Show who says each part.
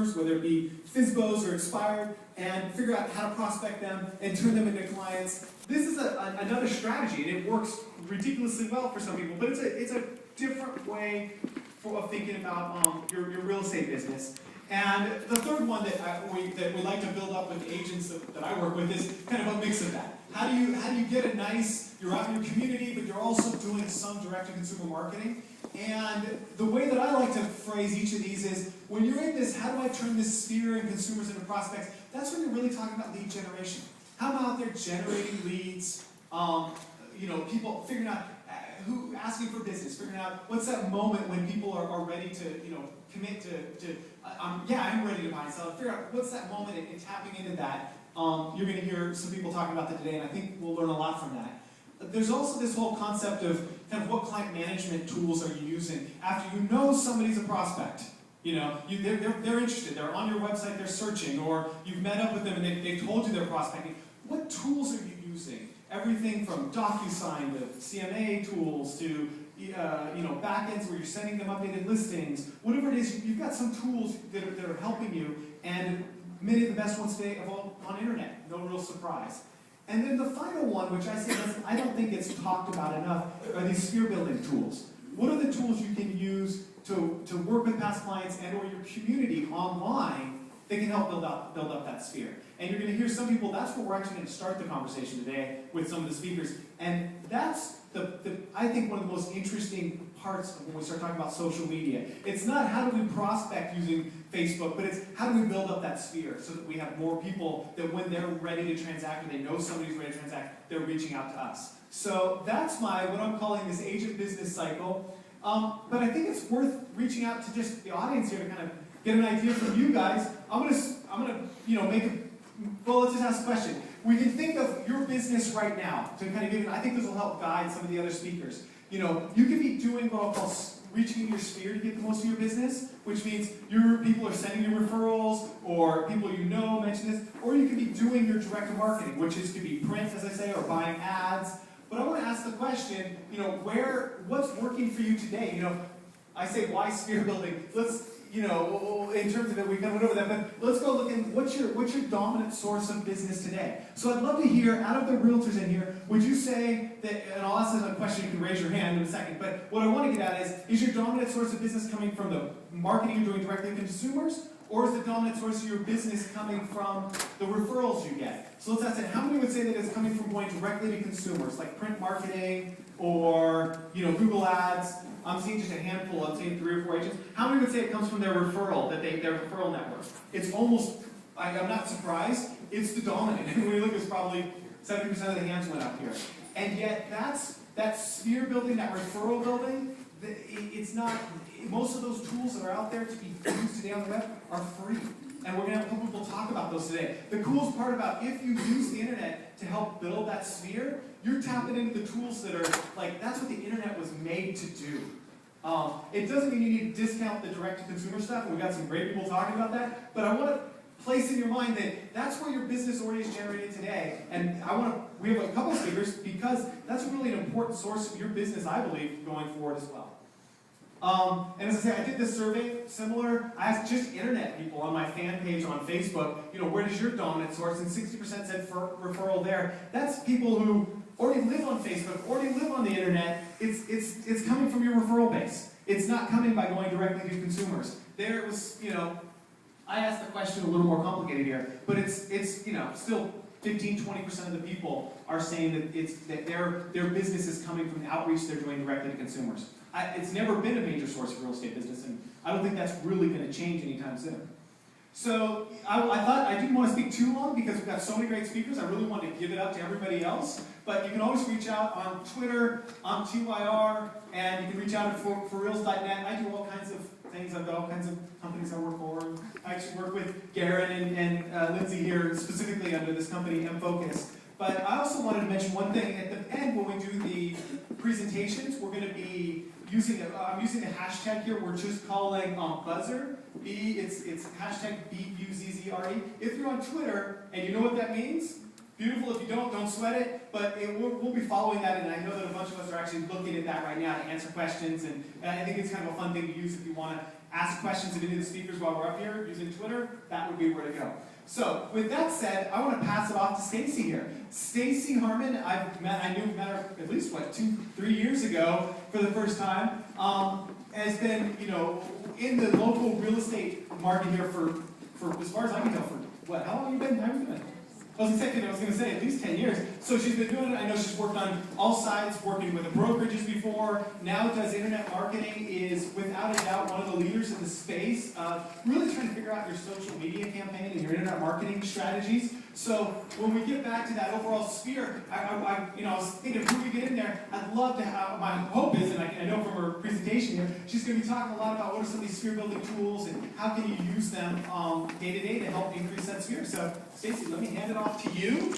Speaker 1: customers, whether it be FISBOs or expired, and figure out how to prospect them and turn them into clients. This is another strategy, and it works ridiculously well for some people, but it's a different way of thinking about your real estate business. And the third one that we like to build up with agents that I work with is kind of a mix of that. How do you get a nice, you're out in your community, but you're also doing some direct-to-consumer marketing? And the way that I like to phrase each of these is, when you're in this, how do I turn this sphere and consumers into prospects? That's when you're really talking about lead generation. How am I out there generating leads? People figuring out who asking for business, figuring out what's that moment when people are ready to commit to I'm ready to buy and sell. Figure out what's that moment and tapping into that. You're going to hear some people talking about that today, and I think we'll learn a lot from that. There's also this whole concept of kind of what client management tools are you using after you know somebody's a prospect. They're interested, they're on your website, they're searching, or you've met up with them and they've told you they're prospecting. What tools are you using? Everything from DocuSign to CMA tools to backends where you're sending them updated listings. Whatever it is, you've got some tools that are helping you, and many of the best ones today are all on internet. No real surprise. And then the final one, which I don't think it's talked about enough, are these sphere building tools. What are the tools you can use to work with past clients and or your community online that can help build up that sphere? And you're going to hear some people, that's where we're actually going to start the conversation today with some of the speakers. And that's I think one of the most interesting parts of when we start talking about social media. It's not how do we prospect using Facebook, but it's how do we build up that sphere so that we have more people that when they're ready to transact or they know somebody's ready to transact, they're reaching out to us. So that's what I'm calling this agent business cycle. But I think it's worth reaching out to just the audience here to kind of get an idea from you guys. I'm gonna let's just ask a question. We can think of your business right now to kind of I think this will help guide some of the other speakers. You can be doing what I'll call reaching in your sphere to get the most of your business, which means your people are sending you referrals, or people mention this, or you could be doing your direct marketing, which could be print, as I say, or buying ads. But I want to ask the question, what's working for you today? I say, why sphere building? Let's, in terms of it, we kind of went over that, but let's go look at what's your dominant source of business today. So I'd love to hear, out of the realtors in here, would you say that, and I'll ask this a question, you can raise your hand in a second, but what I want to get at is your dominant source of business coming from the marketing you're doing directly to consumers, or is the dominant source of your business coming from the referrals you get? So let's ask that, how many would say that it's coming from going directly to consumers, like print marketing, or Google Ads? I'm seeing just a handful, I'm seeing 3 or 4 agents. How many would say it comes from their referral, their referral network? It's almost, I'm not surprised, it's the dominant. And when you look, it's probably 70% of the hands went up here. And yet that sphere building, that referral building, it's not, most of those tools that are out there to be used today on the web are free. And we're going to have a couple people talk about those today. The coolest part about if you use the internet to help build that sphere, you're tapping into the tools that are, that's what the internet was made to do. It doesn't mean you need to discount the direct-to-consumer stuff, and we've got some great people talking about that, but I want to place in your mind that that's where your business already is generated today. And we have a couple speakers, because that's really an important source of your business, I believe, going forward as well. And as I say, I did this survey similar. I asked just internet people on my fan page on Facebook, where does your dominant source? And 60% said referral there. That's people who already live on Facebook, already live on the internet. It's coming from your referral base. It's not coming by going directly to consumers. There it was, I asked the question a little more complicated here, but it's still 15-20% of the people are saying that their business is coming from the outreach they're doing directly to consumers. It's never been a major source of real estate business, and I don't think that's really going to change anytime soon. So I thought I didn't want to speak too long because we've got so many great speakers. I really wanted to give it up to everybody else. But you can always reach out on Twitter, on TYR, and you can reach out at forreals.net. I do all kinds of things. I've got all kinds of companies I work for. I actually work with Garrett and Lindsay here, specifically under this company, M-Focus. But I also wanted to mention one thing. At the end, when we do the presentations, we're going to be using I'm using the hashtag here. We're just calling buzzer. It's hashtag BUZZRE. If you're on Twitter and you know what that means, beautiful. If you don't sweat it. But we'll be following that, and I know that a bunch of us are actually looking at that right now to answer questions. And I think it's kind of a fun thing to use if you want to ask questions of any of the speakers while we're up here using Twitter, that would be where to go. So, with that said, I want to pass it off to Stacy here. Stacy Harmon, I met her at least, 2-3 years ago for the first time, has been, in the local real estate market here for as far as I can tell, how long have you been? How have you been? I was going to say at least 10 years. So she's been doing it. I know she's worked on all sides, working with the brokerages before. Now does internet marketing, is without a doubt one of the leaders in the space. Really trying to figure out your social media campaign and your internet marketing strategies. So when we get back to that overall sphere, I was thinking if we could get in there, I'd love to have, my hope is, and I know from her presentation here, she's going to be talking a lot about what are some of these sphere building tools and how can you use them day to day to help increase that sphere. So Stacy, let me hand it off to you.